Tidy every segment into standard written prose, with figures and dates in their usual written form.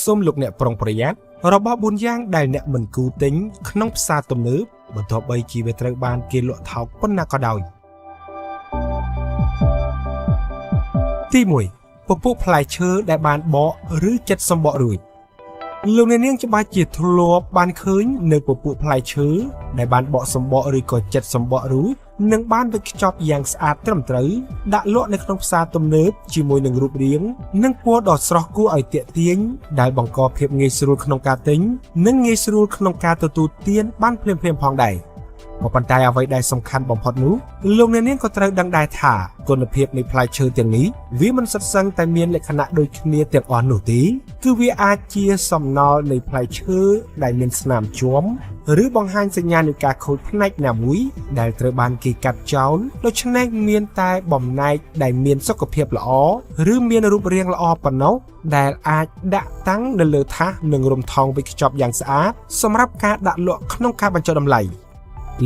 សូមលោកអ្នកប្រុងប្រយ័ត្នរបស់4យ៉ាងដែលអ្នកមិនគូទិញក្នុងផ្សារទំនើបបន្ទាប់បីជាវាត្រូវបានគេលក់ថោកប៉ុណ្ណាក៏ដោយទី1ពពុះផ្លែឈើដែលបានបកឬចិតសំបករួចលោកអ្នកនាងច្បាស់ជាធ្លាប់បានឃើញនៅពពុះផ្លែឈើដែលបានបកសំបកឬក៏ចិតសំបករួចនឹងបានវេចខ្ចប់យ៉ាងស្អាតត្រឹមត្រូវដាក់លក់នៅក្នុងផ្សារទំនើបជាមួយនឹងរូបរាងនិងពណ៌ដ៏ស្រស់គួរឲ្យទាក់ទាញដែលបង្កភាពងាយស្រួលក្នុងការទិញនិងងាយស្រួលក្នុងការទទួលទានបានភ្លាមៗផងដែរក៏ប៉ុន្តែអ្វីដែលសំខាន់បំផុតនោះលោកអ្នកនាងក៏ត្រូវដឹងដែរថាគុណភាពនៃផ្លែឈើទាំងនេះវាមិនសុទ្ធសឹងតែមានលក្ខណៈដូចគ្នាទាំងអស់នោះទេគឺវាអាចជាសំណល់នៃផ្លែឈើដែលមានស្នាមជាំឬបង្ហាញសញ្ញានៃការខូចផ្នែកណាមួយដែលត្រូវបានគេកាត់ចោលដូច្នេះមានតែបំណែកដែលមានសុខភាពល្អឬមានរូបរាងល្អប៉ុណ្ណោះដែលអាចដាក់តាំងនៅលើថាសនិងរំថងវេចខ្ចប់យ៉ាងស្អាតសម្រាប់ការដាក់លក់ក្នុងការបញ្ចុះតម្លៃ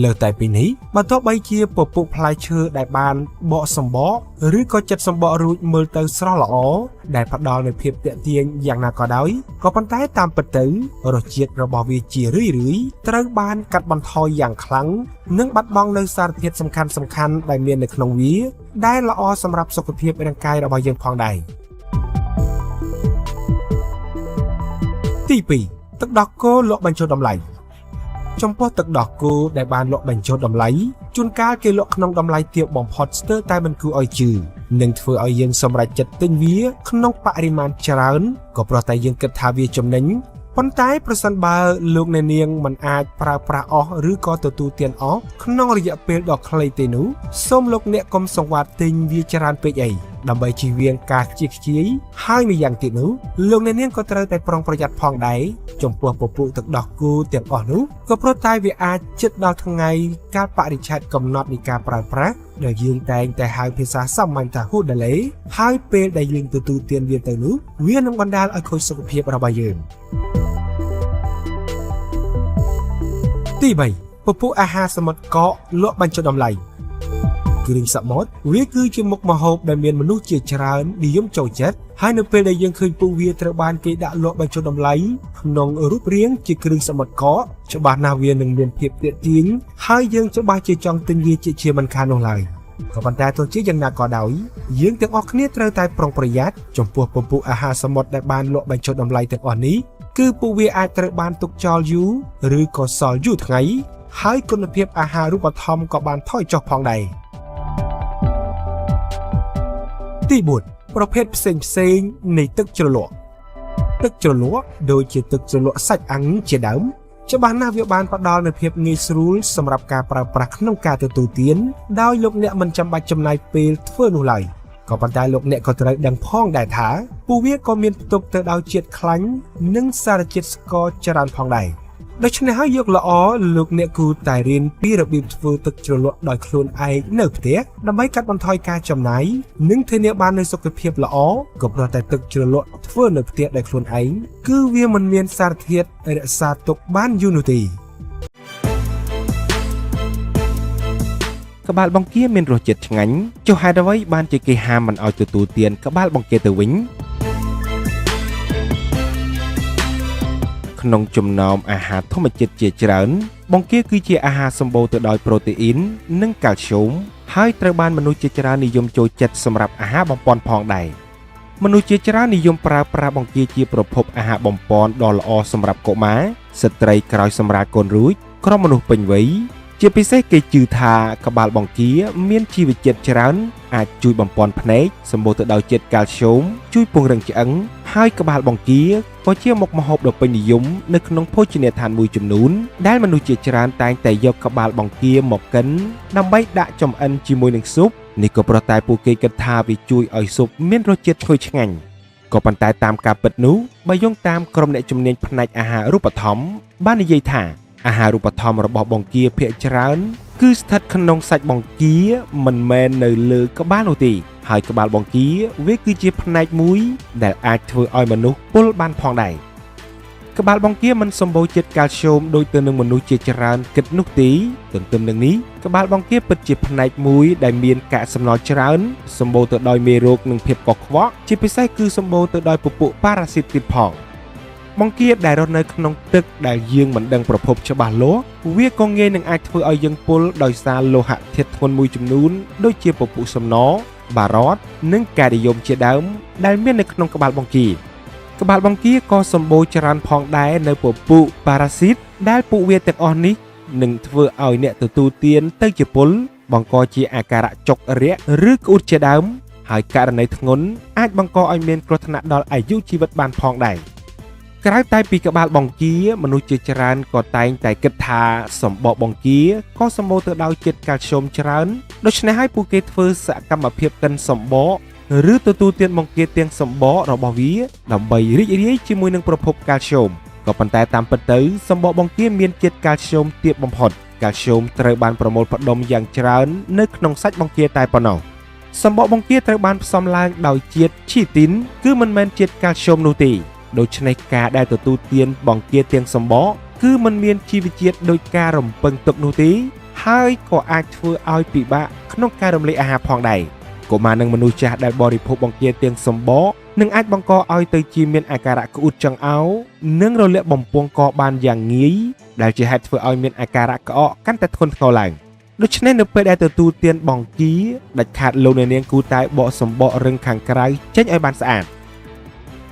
លើតែពីនេះបើទោះបីជាពពុះផ្លែឈើដែលបានបកសម្បកឬក៏ចិតសម្បករួចមើលទៅស្រស់ល្អដែលផ្ដល់នូវភាពទាក់ទាញយ៉ាងណាក៏ដោយក៏ប៉ុន្តែតាមពិតទៅរសជាតិរបស់វាជារឿយៗត្រូវបានកាត់បន្ថយយ៉ាងខ្លាំងនិងបាត់បង់នូវសារធាតុសំខាន់ៗដែលមាននៅក្នុងវាដែលល្អសម្រាប់សុខភាពរាងកាយរបស់យើងផងដែរទី2ទឹកដោះគោលក់បញ្ចុះតម្លៃចំពោះទឹកដោះគោដែលបានលក់បញ្ចុះតម្លៃជួនកាលគេលក់ក្នុងតម្លៃទាបបំផុតស្ទើរតែមិនគួរឲ្យជឿនិងធ្វើឲ្យយើងសម្រេចចិត្តទិញវាក្នុងបរិមាណច្រើនក៏ព្រោះតែយើងគិតថាវាចំណេញប៉ុន្តែប្រសិនបើលោកអ្នកនាងមិនអាចប្រើប្រាស់អស់ឬក៏ទទួលទានអស់ក្នុងរយៈពេលដ៏ខ្លីទេនោះសូមលោកអ្នកកុំសង្វាតទិញវាច្រើនពេកអីដើម្បីជៀសវាងការខ្ជិះខ្ជាយហើយម្យ៉ាងទៀតនោះលោកអ្នកនាងក៏ត្រូវតែប្រុងប្រយ័ត្នផងដែរចំពោះពពុះទឹកដោះគោទាំងអស់នោះក៏ព្រោះតែវាអាចជិតដល់ថ្ងៃកាលបរិច្ឆេទកំណត់នៃការប្រើប្រាស់ដែលយើងតែងតែហៅភាសាសាមញ្ញថាហូដេលេហើយពេលដែលយើងទទួលទានវាទៅនោះវានឹងបណ្ដាលឲ្យខូចសុខភាពរបស់យើងទី3ពពុះអាហារសមុទ្រកកលក់បញ្ចុះតម្លៃគ្រឿងសមុទ្រវាគឺជាមុខម្ហូបដែលមានមនុស្សជាច្រើននិយមចូលចិត្តហើយនៅពេលដែលយើងឃើញពូវាត្រូវបានគេដាក់លក់បញ្ចុះតម្លៃក្នុងរូបរាងជាគ្រឿងសមុទ្រកកច្បាស់ណាស់វានឹងមានភាពទាក់ទាញហើយយើងច្បាស់ជាចង់ទិញវាជាមិនខាននោះឡើយក៏ប៉ុន្តែទោះជាយ៉ាងណាក៏ដោយយើងទាំងអស់គ្នាត្រូវតែប្រុងប្រយ័ត្នចំពោះពពុះអាហារសមុទ្រដែលបានលក់បញ្ចុះតម្លៃទាំងអស់នេះគឺពួកវាអាចត្រូវបានទុកចោលយូរឬក៏សល់យូរថ្ងៃហើយគុណភាពអាហាររូបត្ថម្ភក៏បានថយចុះផងដែរទី4ប្រភេទផ្សេងនៃទឹកជ្រលក់ដូចជាទឹកជ្រលក់សាច់អាំងជាដើមច្បាស់ណាស់វាបានផ្ដល់នូវភាពងាយស្រួលសម្រាប់ការប្រើប្រាស់ក្នុងការទទួលទានដោយលោកអ្នកមិនចាំបាច់ចំណាយពេលធ្វើនោះឡើយក៏ប៉ុន្តែលោកអ្នកក៏ត្រូវដឹងផងដែរថាពួកវាក៏មានផ្ទុកទៅដោយជាតិខ្លាញ់និងសារជាតិស្ករច្រើនផងដែរដូច្នេះហើយយកល្អលោកអ្នកគួរតែរៀនពីរបៀបធ្វើទឹកជ្រលក់ដោយខ្លួនឯងនៅផ្ទះដើម្បីកាត់បន្ថយការចំណាយនិងធានាបាននូវសុខភាពល្អក៏ព្រោះតែទឹកជ្រលក់ធ្វើនៅផ្ទះដោយខ្លួនឯងគឺវាមិនមានសារធាតុរក្សាទុកបានយូរនោះទេក្បាលបង្គាមានរសជាតិឆ្ងាញ់ចុះហេតុអ្វីបានជាគេហាមមិនឲ្យទទួលទានក្បាលបង្គាទៅវិញក្នុងចំណោមអាហារធម្មជាតិជាច្រើនបង្គាគឺជាអាហារសម្បូរទៅដោយប្រូតេអ៊ីននិងកាល់ស្យូមហើយត្រូវបានមនុស្សជាច្រើននិយមចូលចិត្តសម្រាប់អាហារបំប៉នផងដែរមនុស្សជាច្រើននិយមប្រើប្រាស់បង្គាជាប្រភពអាហារបំប៉នដ៏ល្អសម្រាប់កុមារស្ត្រីក្រោយសម្រាលកូនរួចក្រុមមនុស្សពេញវ័យជាពិសេសគេជឿថាក្បាលបង្គាមានជីវជាតិច្រើនអាចជួយបំប៉នភ្នែកសម្បូរទៅដោយជាតិកាល់ស្យូមជួយពង្រឹងឆ្អឹងហើយក្បាលបង្គាក៏ជាមុខម្ហូបដ៏ពេញនិយមនៅក្នុងភោជនីយដ្ឋានមួយចំនួនដែលមនុស្សជាច្រើនតែងតែយកក្បាលបង្គាមកកិនដើម្បីដាក់ចម្អិនជាមួយនឹងស៊ុបនេះក៏ព្រោះតែពួកគេគិតថាវាជួយឲ្យស៊ុបមានរសជាតិឈ្ងុយឆ្ងាញ់ក៏ប៉ុន្តែតាមការពិតនោះបើយោងតាមក្រុមអ្នកជំនាញផ្នែកអាហាររូបត្ថម្ភបាននិយាយថាអាហាររូបត្ថម្ភរបស់បង្គាភាគច្រើនគឺស្ថិតក្នុងសាច់បង្គាមិនមែននៅលើក្បាលនោះទេហើយក្បាលបង្គាវាគឺជាផ្នែកមួយដែលអាចធ្វើឲ្យមនុស្សពុលបានផងដែរក្បាលបង្គាមិនសម្បូរជាតិកាល់ស្យូមដូចទៅនឹងមនុស្សជាច្រើនគិតនោះទេទន្ទឹមនឹងនេះក្បាលបង្គាពិតជាផ្នែកមួយដែលមានកាកសំណល់ច្រើនសម្បូរទៅដោយមេរោគនិងភាពកខ្វក់ជាពិសេសគឺសម្បូរទៅដោយពពួកប៉ារ៉ាស៊ីតទៀតផង បង្គាដែលរស់នៅក្នុងទឹកដែលយើងមិនដឹងប្រភពច្បាស់លាស់វាក៏ងាយនឹងអាចធ្វើឲ្យយើងពុលដោយសារលោហៈធាតុធ្ងន់មួយចំនួនដូចជាពពុះសំណបារតនិងការីយ៉ុមជាដើមដែលមាននៅក្នុងក្បាលបង្គាក្បាលបង្គាក៏សម្បូរច្រើនផងដែរនៅពពុះប៉ារ៉ាស៊ីតដែលពួកវាទាំងអស់នេះនឹងធ្វើឲ្យអ្នកទទួលទានទៅជាពុលបង្កជាអាការៈចុករាក់ឬក្អួតជាដើមហើយករណីធ្ងន់អាចបង្កឲ្យមានគ្រោះថ្នាក់ដល់អាយុជីវិតបានផងដែរក្រៅតែពីក្បាលបង្គាមនុស្សជាច្រើនក៏តែងតែគិតថាសម្បកបង្គាក៏សម្បូរទៅដោយជាតិកាល់ស្យូមច្រើនដូច្នេះហើយពួកគេធ្វើសកម្មភាពកិនសម្បកឬទទួលទានបង្គាទាំងសម្បករបស់វាដើម្បីរីករាយជាមួយនឹងប្រភពកាល់ស្យូមក៏ប៉ុន្តែតាមពិតទៅសម្បកបង្គាមានជាតិកាល់ស្យូមទាបបំផុតកាល់ស្យូមត្រូវបានប្រមូលផ្ដុំយ៉ាងច្រើននៅក្នុងសាច់បង្គាតែប៉ុណ្ណោះសម្បកបង្គាត្រូវបានផ្សំឡើងដោយជាតិឈីទីនគឺមិនមែនជាតិកាល់ស្យូមនោះទេដូច្នេះការដែលទទួលទានបង្គាទាំងសម្បកគឺមិនមានជីវជាតិដោយការរំពឹងទុកនោះទេហើយក៏អាចធ្វើឲ្យពិបាកក្នុងការរំលាយអាហារផងដែរកុមារនិងមនុស្សចាស់ដែលបរិភោគបង្គាទាំងសម្បកនឹងអាចបង្កឲ្យទៅជាមានអាការៈក្អួតចង្អោរនិងរលាកបំពង់កបានយ៉ាងងាយដែលជាហេតុធ្វើឲ្យមានអាការៈក្អកកាន់តែធ្ងន់ធ្ងរឡើងដូច្នេះនៅពេលដែលទទួលទានបង្គាដាច់ខាតលោកអ្នកនាងគួរតែបកសម្បករឹងខាងក្រៅចេញឲ្យបានស្អាត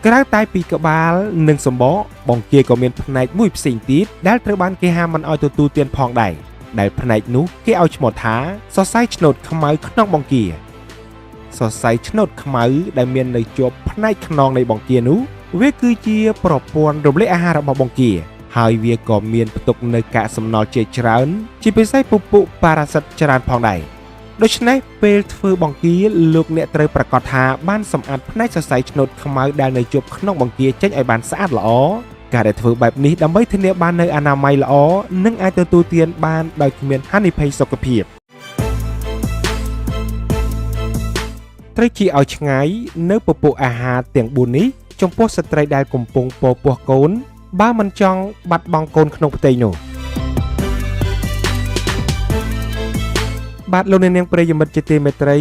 ក្រៅតែពីក្បាលនិងសម្បកបង្គាក៏មានផ្នែកមួយផ្សេងទៀតដែលត្រូវបានគេហាមមិនឲ្យទទួលទានផងដែរដែលផ្នែកនោះគេឲ្យឈ្មោះថាសរសៃឆ្នូតខ្មៅក្នុងបង្គាសរសៃឆ្នូតខ្មៅដែលមាននៅជាប់ផ្នែកខ្នងនៃបង្គានោះវាគឺជាប្រព័ន្ធរំលាយអាហាររបស់បង្គាហើយវាក៏មានផ្ទុកនៅកាកសំណល់ជាច្រើនជាពិសេសពពុះប៉ារ៉ាស៊ីតច្រើនផងដែរដូច្នេះពេលធ្វើបង្គាលោកអ្នកត្រូវប្រាកដថាបានសម្អាតផ្នែកសរសៃឆ្នូតខ្មៅដែលនៅជាប់ក្នុងបង្គាចេញឲ្យបានស្អាតល្អការដែលធ្វើបែបនេះដើម្បីធានាបាននូវអនាម័យល្អនិងអាចទទួលទានបានដោយគ្មានហានិភ័យសុខភាពត្រូវជៀសឲ្យឆ្ងាយនៅពពុះអាហារទាំង4នេះចំពោះស្ត្រីដែលកំពុងពពោះកូនបើមិនចង់បាត់បង់កូនក្នុងផ្ទៃនោះបាទលោកអ្នកនាងប្រិយមិត្តជាទីមេត្រី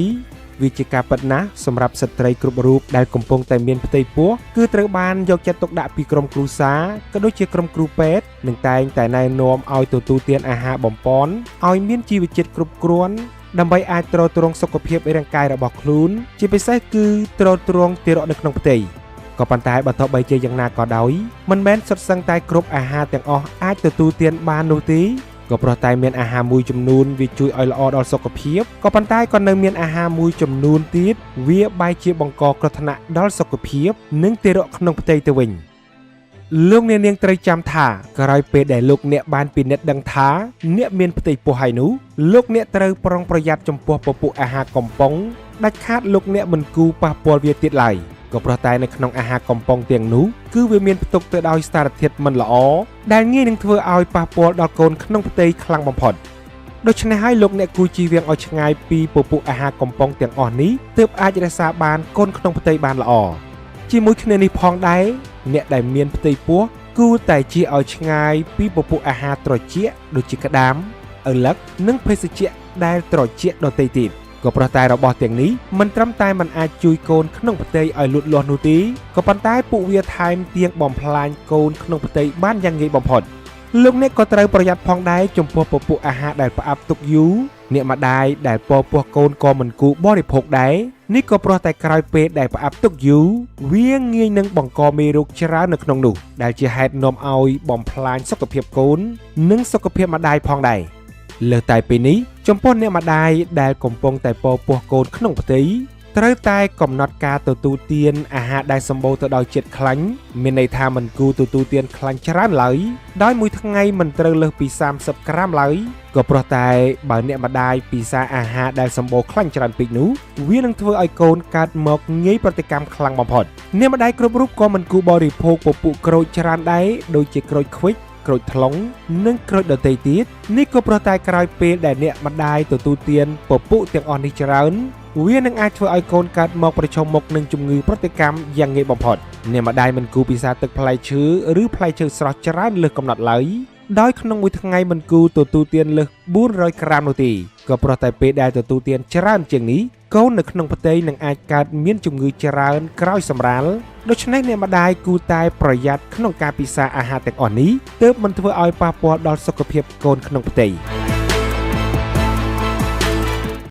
វាជាការពិតណាស់សម្រាប់ស្ត្រីគ្រប់រូបដែលកំពុងតែមានផ្ទៃពោះគឺត្រូវបានយកចិត្តទុកដាក់ពីក្រុមគ្រួសារក៏ដូចជាក្រុមគ្រូពេទ្យនិងតែងតែណែនាំឲ្យទទួលទានអាហារបំប៉នឲ្យមានជីវជាតិគ្រប់គ្រាន់ដើម្បីអាចទ្រទ្រង់សុខភាពរាងកាយរបស់ខ្លួនជាពិសេសគឺទ្រទ្រង់ទារកនៅក្នុងផ្ទៃក៏ប៉ុន្តែបើទោះបីជាយ៉ាងណាក៏ដោយមិនមែនសុទ្ធសឹងតែគ្រប់អាហារទាំងអស់អាចទទួលទានបាននោះទេក៏ព្រោះតែមានអាហារមួយចំនួនវាជួយឲ្យល្អដល់សុខភាពក៏ប៉ុន្តែក៏នៅមានអាហារមួយចំនួនទៀតវាបែរជាបង្កគ្រោះថ្នាក់ដល់សុខភាពនិងទារកក្នុងផ្ទៃទៅវិញលោកអ្នកនាងត្រូវចាំថាក្រោយពេលដែលលោកអ្នកបានពិនិត្យដឹងថាអ្នកមានផ្ទៃពោះហើយនោះលោកអ្នកត្រូវប្រុងប្រយ័ត្នចំពោះពពុះអាហារកំប៉ុងដាច់ខាតលោកអ្នកមិនគួរប៉ះពាល់វាទៀតឡើយក៏ព្រោះតែនៅក្នុងអាហារកំប៉ុងទាំងនោះគឺវាមានផ្ទុកទៅដោយសារធាតុមិនល្អដែលងាយនឹងធ្វើឲ្យប៉ះពាល់ដល់កូនក្នុងផ្ទៃខ្លាំងបំផុតដូច្នេះហើយលោកអ្នកគួរជៀសវាងឲ្យឆ្ងាយពីពពុះអាហារកំប៉ុងទាំងអស់នេះទើបអាចរក្សាបានកូនក្នុងផ្ទៃបានល្អជាមួយគ្នានេះផងដែរអ្នកដែលមានផ្ទៃពោះគួរតែជៀសឲ្យឆ្ងាយពីពពុះអាហារត្រជាក់ដូចជាក្តាមឪឡឹកនិងភេសជ្ជៈដែលត្រជាក់ដទៃទៀតក៏ព្រោះតែរបស់ទាំងនេះមិនត្រឹមតែមិនអាចជួយកូនក្នុងផ្ទៃឲ្យលូតលាស់នោះទេក៏ប៉ុន្តែពួកវាថែមទាំងបំផ្លាញកូនក្នុងផ្ទៃបានយ៉ាងងាយបំផុតលោកអ្នកក៏ត្រូវប្រយ័ត្នផងដែរចំពោះពពុះអាហារដែលផ្អាប់ទុកយូរអ្នកម្ដាយដែលពពោះកូនក៏មិនគួរបរិភោគដែរនេះក៏ព្រោះតែក្រោយពេលដែលផ្អាប់ទុកយូរវាងាយនឹងបង្កមេរោគច្រើននៅក្នុងនោះដែលជាហេតុនាំឲ្យបំផ្លាញសុខភាពកូននិងសុខភាពម្ដាយផងដែរលើសតែពីនេះចំពោះអ្នកម្ដាយដែលកំពុងតែពពោះកូនក្នុងផ្ទៃត្រូវតែកំណត់ការទទួលទានអាហារដែលសម្បូរទៅដោយជាតិខ្លាញ់មានន័យថាមិនគួរទទួលទានខ្លាញ់ច្រើនឡើយដោយមួយថ្ងៃមិនត្រូវលើសពី30ក្រាមឡើយក៏ព្រោះតែបើអ្នកម្ដាយពិសាអាហារដែលសម្បូរខ្លាញ់ច្រើនពេកនោះវានឹងធ្វើឲ្យកូនកើតមកងាយប្រតិកម្មខ្លាំងបំផុតអ្នកម្ដាយគ្រប់រូបក៏មិនគួរបរិភោគពពុះក្រូចច្រើនដែរដូចជាក្រូចឃ្វិចក្រូចថ្លុងនិងក្រូចដទៃទៀតនេះក៏ព្រោះតែក្រោយពេលដែលអ្នកម្ដាយទទួលទានពពុះទាំងអស់នេះច្រើនវានឹងអាចធ្វើឲ្យកូនកើតមកប្រឈមមុខនឹងជំងឺប្រតិកម្មយ៉ាងងាយបំផុតអ្នកម្ដាយមិនគួរពិសាទឹកផ្លែឈើឬផ្លែឈើស្រស់ច្រើនលើសកំណត់ឡើយ ដោយក្នុងមួយថ្ងៃមិនគូទទួលទានលើស400ក្រាមនោះទេក៏ប្រតែពេលដែលទទួលទានច្រើនជាងនេះកូននៅក្នុងផ្ទៃនឹងអាចកើតមានជំងឺច្រើនក្រោយសម្រាលដូច្នេះអ្នកម្ដាយគួរតែប្រយ័ត្នក្នុងការពិសាអាហារទាំងអស់នេះទើបមិនធ្វើឲ្យប៉ះពាល់ដល់សុខភាពកូនក្នុងផ្ទៃ